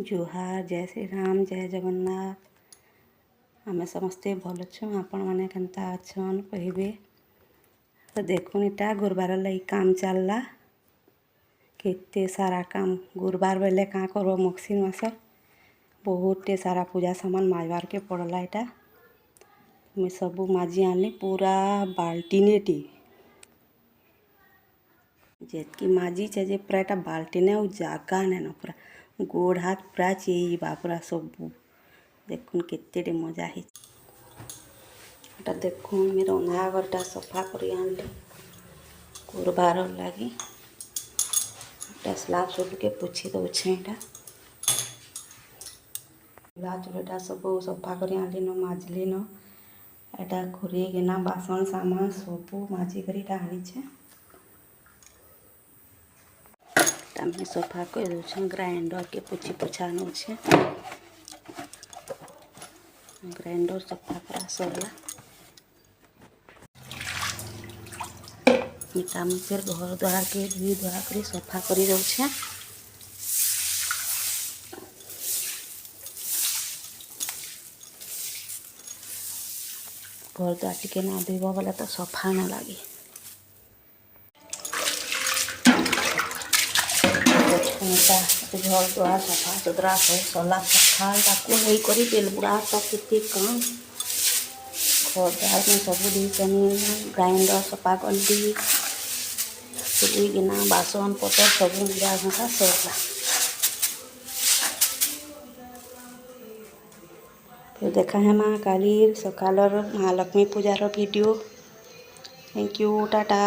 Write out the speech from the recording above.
जुहार, जय श्री राम, जय जगन्नाथ। आमे समस्ते भल छुँ। आपण मैंने केन्ता अच्छन कहबे। तो देखुन इटा गुरुबार लगी काम चलला। केते सारा काम गुरुबार बेले क्या करब मगसीर मास बहुत सारा पूजा सामान माजबार के पड़ला। इटा मैं सबू माजी आनी पूरा बाल्टीने टी जेतकी माजी जे पूरा एटा बाल्टीने और जागा ने न पूरा गोड़ हाथ पूरा चेईबा पूरा सबू देखुन केते मजा है। एटा देखुन मैं रंधा घरटा सफा कर आनली गुरुबार लगी। एटा स्लाब सब के पोछी दौछे। एटा चूल्हा चूल्हा सब सफा कर आनली न माजली न। एटा खोरे गिना बासन सामान सबू माजी कर आनीछे। मैं सफा कर दूचे ग्राइंडर के पोछी पोछा नौछे। ग्राइंडर सफा करा सरला। इटा मैं फिर घर द्वार के धुई धुआ कर सफा कर दौछे। घर द्वार टिके ना धोब बोले तो सफा ना लगे। घर द्वार सफा सुतरा सब सला सफा ताकू नहीं करी बेलबुड़ा तक केते काम घर द्वार में सब दी ग्राइंडर सफा कर दी चुली गिना बासन पतर सब मुड़ा घंटा सरला। फिर देखा है माँ काली सकाल महालक्ष्मी पूजार वीडियो। Thank you, Tata.